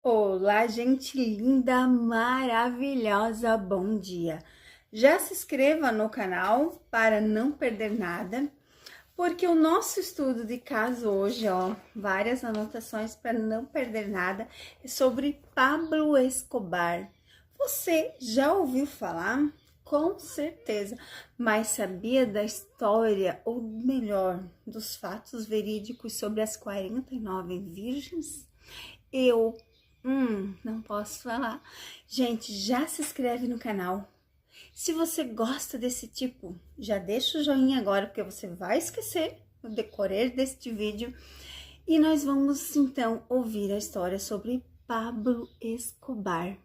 Olá, gente linda, maravilhosa, bom dia! Já se inscreva no canal para não perder nada, porque o nosso estudo de caso hoje, várias anotações para não perder nada, é sobre Pablo Escobar. Você já ouviu falar? Com certeza, mas sabia da história, ou melhor, dos fatos verídicos sobre as 49 virgens? Eu não posso falar. Gente, já se inscreve no canal. Se você gosta desse tipo, já deixa o joinha agora, porque você vai esquecer no decorrer deste vídeo. E nós vamos, então, ouvir a história sobre Pablo Escobar.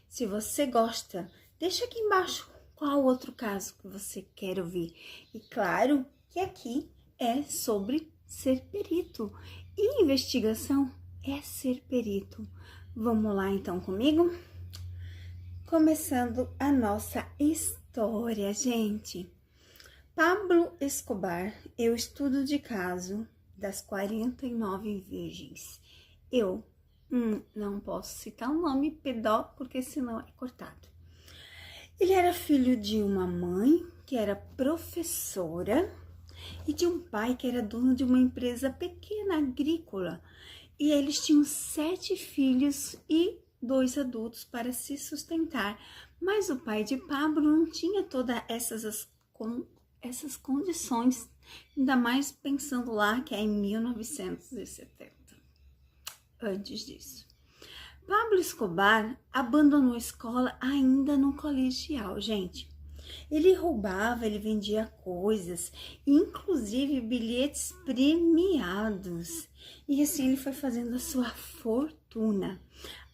Se você gosta, deixa aqui embaixo qual outro caso que você quer ouvir. E claro que aqui é sobre ser perito. E investigação é ser perito. Vamos lá então comigo? Começando a nossa história, gente. Pablo Escobar é o estudo de caso das 49 virgens. Eu não posso citar o nome Pedó, porque senão é cortado. Ele era filho de uma mãe que era professora e de um pai que era dono de uma empresa pequena agrícola. E eles tinham 7 filhos e 2 adultos para se sustentar. Mas o pai de Pablo não tinha todas essas condições, ainda mais pensando lá que é em 1970. Antes disso, Pablo Escobar abandonou a escola ainda no colegial, gente. Ele roubava, ele vendia coisas, inclusive bilhetes premiados. E assim ele foi fazendo a sua fortuna.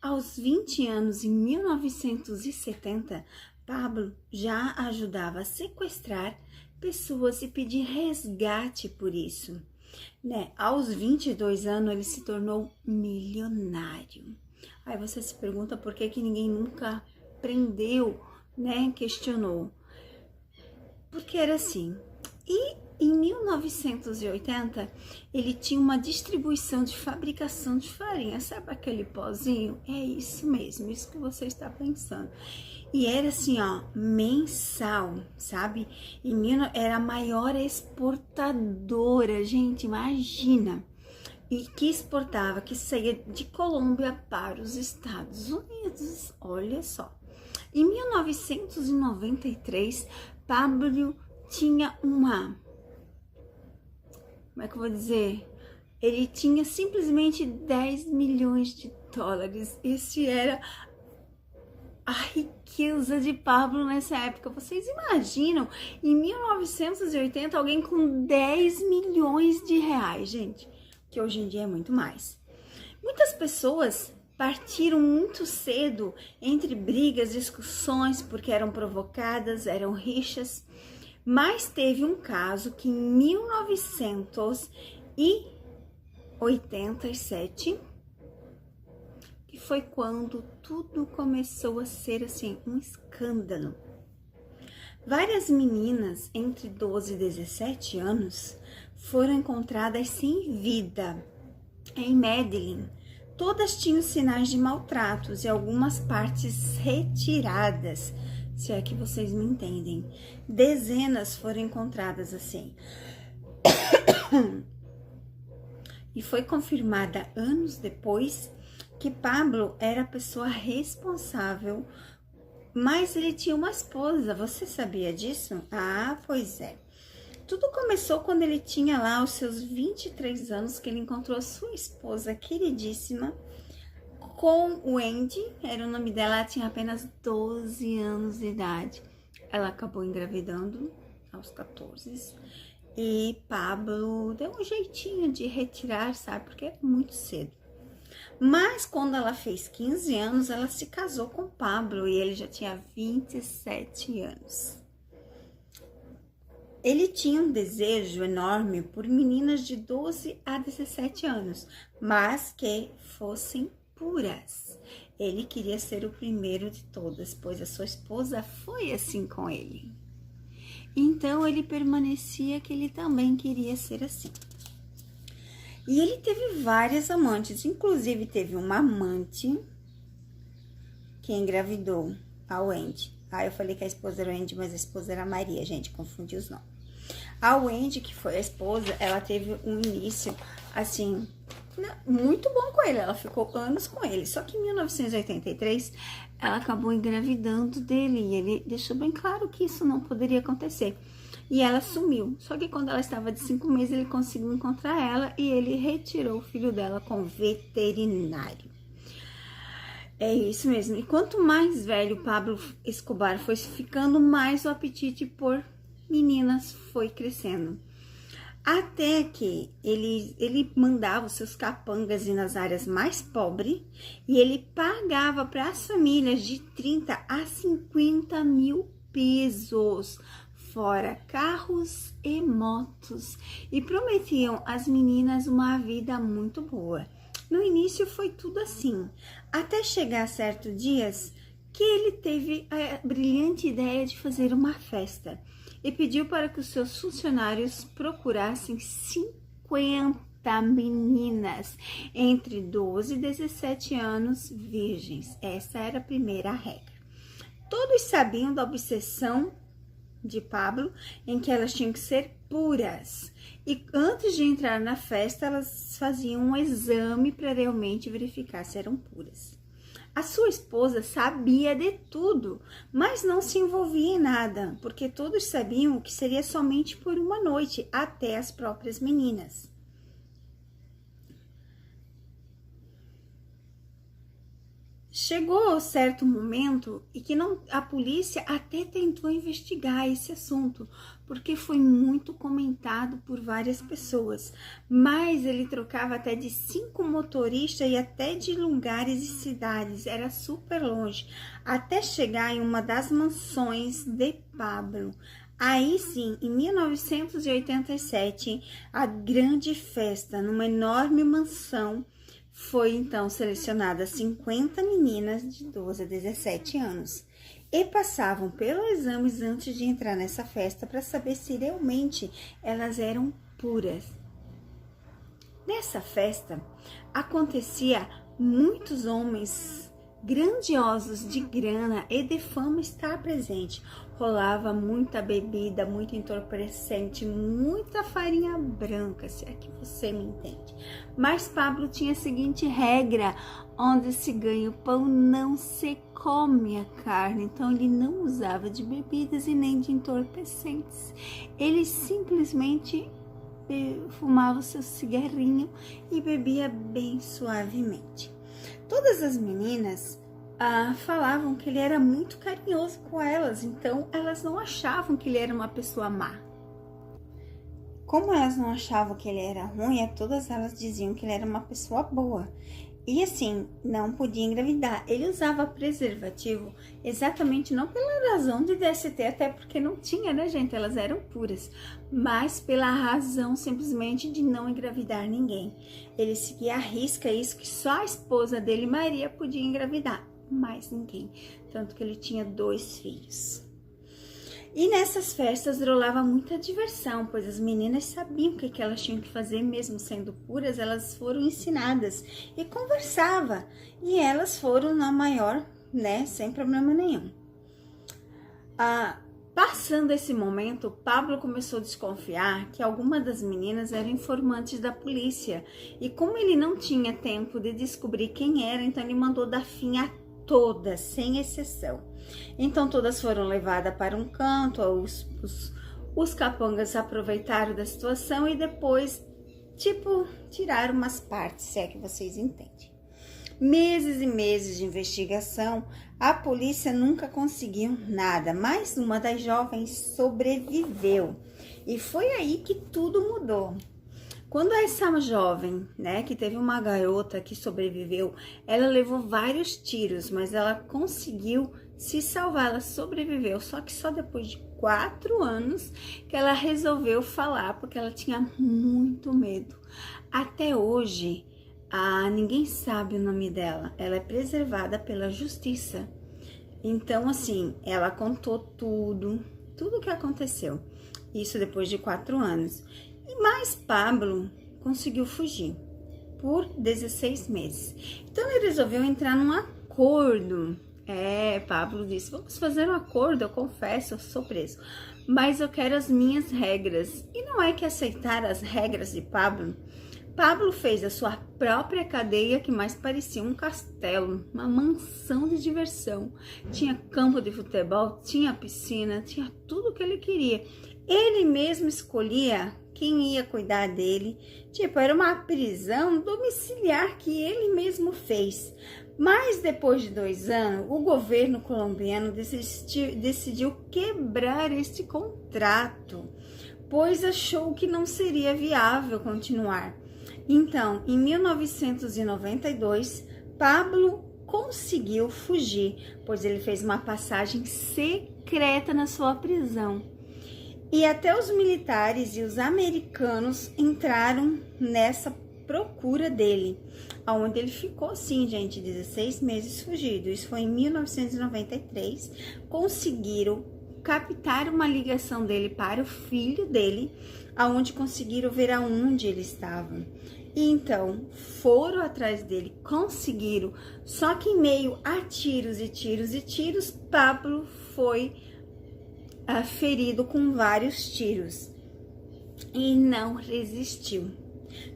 Aos 20 anos, em 1970, Pablo já ajudava a sequestrar pessoas e pedir resgate por isso. Aos 22 anos, ele se tornou milionário. Aí você se pergunta por que ninguém nunca prendeu, questionou. Porque era assim. E em 1980, ele tinha uma distribuição de fabricação de farinha. Sabe aquele pozinho? É isso mesmo, isso que você está pensando. E era assim, mensal, sabe? Era a maior exportadora, gente, imagina. E que exportava, que saía de Colômbia para os Estados Unidos. Olha só. Em 1993, Pablo tinha como é que eu vou dizer? Ele tinha simplesmente 10 milhões de dólares. Esse era a riqueza de Pablo nessa época. Vocês imaginam? Em 1980, alguém com 10 milhões de reais, gente. Que hoje em dia é muito mais. Muitas pessoas partiram muito cedo entre brigas, discussões, porque eram provocadas, eram rixas. Mas teve um caso que em 1987, que foi quando tudo começou a ser assim, um escândalo. Várias meninas entre 12 e 17 anos foram encontradas sem vida em Medellín. Todas tinham sinais de maltratos e algumas partes retiradas, se é que vocês me entendem. Dezenas foram encontradas assim. E foi confirmada anos depois que Pablo era a pessoa responsável, mas ele tinha uma esposa. Você sabia disso? Ah, pois é. Tudo começou quando ele tinha lá os seus 23 anos, que ele encontrou a sua esposa queridíssima com Wendy, era o nome dela, ela tinha apenas 12 anos de idade. Ela acabou engravidando aos 14 e Pablo deu um jeitinho de retirar, sabe, porque é muito cedo. Mas quando ela fez 15 anos, ela se casou com Pablo e ele já tinha 27 anos. Ele tinha um desejo enorme por meninas de 12 a 17 anos, mas que fossem puras. Ele queria ser o primeiro de todas, pois a sua esposa foi assim com ele. Então ele permanecia que ele também queria ser assim. E ele teve várias amantes, inclusive teve uma amante que engravidou a Wendy. Eu falei que a esposa era Wendy, mas a esposa era Maria, gente, confundi os nomes. A Wendy, que foi a esposa, ela teve um início, assim, muito bom com ele. Ela ficou anos com ele. Só que em 1983, ela acabou engravidando dele. E ele deixou bem claro que isso não poderia acontecer. E ela sumiu. Só que quando ela estava de 5 meses, ele conseguiu encontrar ela e ele retirou o filho dela com o veterinário. É isso mesmo. E quanto mais velho Pablo Escobar foi ficando, mais o apetite por meninas foi crescendo. Até que ele mandava os seus capangas ir nas áreas mais pobres e ele pagava para as famílias de 30 a 50 mil pesos, fora carros e motos, e prometiam às meninas uma vida muito boa. No início foi tudo assim, até chegar certos dias que ele teve a brilhante ideia de fazer uma festa e pediu para que os seus funcionários procurassem 50 meninas entre 12 e 17 anos virgens. Essa era a primeira regra. Todos sabiam da obsessão de Pablo em que elas tinham que ser puras. E antes de entrar na festa, elas faziam um exame para realmente verificar se eram puras. A sua esposa sabia de tudo, mas não se envolvia em nada, porque todos sabiam que seria somente por uma noite, até as próprias meninas. Chegou certo momento e que a polícia até tentou investigar esse assunto, porque foi muito comentado por várias pessoas, mas ele trocava até de 5 motoristas e até de lugares e cidades, era super longe, até chegar em uma das mansões de Pablo. Aí sim, em 1987, a grande festa numa enorme mansão. Foi então selecionada 50 meninas de 12 a 17 anos e passavam pelos exames antes de entrar nessa festa para saber se realmente elas eram puras. Nessa festa acontecia muitos homens grandiosos de grana e de fama estar presente. Rolava muita bebida, muito entorpecente, muita farinha branca, se é que você me entende. Mas Pablo tinha a seguinte regra: onde se ganha o pão não se come a carne. Então ele não usava de bebidas e nem de entorpecentes. Ele simplesmente fumava o seu cigarrinho e bebia bem suavemente. Todas as meninas falavam que ele era muito carinhoso com elas, então elas não achavam que ele era uma pessoa má. Como elas não achavam que ele era ruim, todas elas diziam que ele era uma pessoa boa. E assim, não podia engravidar. Ele usava preservativo exatamente não pela razão de DST, até porque não tinha, né, gente? Elas eram puras. Mas pela razão simplesmente de não engravidar ninguém. Ele seguia à risca isso, que só a esposa dele, Maria, podia engravidar. Mais ninguém. Tanto que ele tinha 2 filhos. E nessas festas rolava muita diversão, pois as meninas sabiam o que elas tinham que fazer, mesmo sendo puras, elas foram ensinadas e conversava. E elas foram na maior, né, sem problema nenhum. Passando esse momento, Pablo começou a desconfiar que alguma das meninas eram informantes da polícia. E como ele não tinha tempo de descobrir quem era, então ele mandou dar fim a todas, sem exceção. Então todas foram levadas para um canto, os capangas aproveitaram da situação e depois, tiraram umas partes, se é que vocês entendem. Meses e meses de investigação, a polícia nunca conseguiu nada, mas uma das jovens sobreviveu. E foi aí que tudo mudou. Quando essa jovem, né, que teve uma garota que sobreviveu, ela levou vários tiros, mas ela conseguiu se salvar, ela sobreviveu, só que só depois de 4 anos que ela resolveu falar, porque ela tinha muito medo. Até hoje, ninguém sabe o nome dela, ela é preservada pela justiça. Então, assim, ela contou tudo o que aconteceu, isso depois de 4 anos. Mas Pablo conseguiu fugir. por 16 meses. Então ele resolveu entrar num acordo. Pablo disse, vamos fazer um acordo, eu confesso, eu sou preso, mas eu quero as minhas regras. E não é que aceitar as regras de Pablo. Pablo fez a sua própria cadeia, que mais parecia um castelo, uma mansão de diversão. Tinha campo de futebol, tinha piscina, tinha tudo o que ele queria. Ele mesmo escolhia quem ia cuidar dele. Tipo, era uma prisão domiciliar que ele mesmo fez. Mas depois de 2 anos, o governo colombiano decidiu quebrar este contrato, pois achou que não seria viável continuar. Então, em 1992, Pablo conseguiu fugir, pois ele fez uma passagem secreta na sua prisão. E até os militares e os americanos entraram nessa procura dele, onde ele ficou, sim, gente, 16 meses fugido. Isso foi em 1993. Conseguiram captar uma ligação dele para o filho dele, aonde conseguiram ver aonde ele estava. E então foram atrás dele, conseguiram, só que em meio a tiros e tiros e tiros, Pablo foi ferido com vários tiros e não resistiu.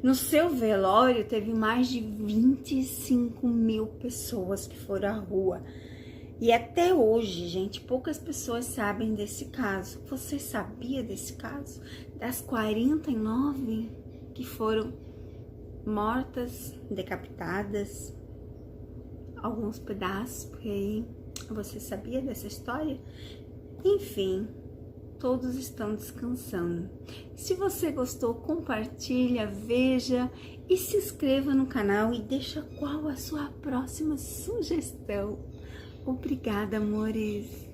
No seu velório teve mais de 25 mil pessoas que foram à rua. E até hoje, gente, poucas pessoas sabem desse caso. Você sabia desse caso? Das 49 que foram mortas, decapitadas, alguns pedaços por aí. Você sabia dessa história? Enfim, todos estão descansando. Se você gostou, compartilha, veja e se inscreva no canal e deixa qual a sua próxima sugestão. Obrigada, amores!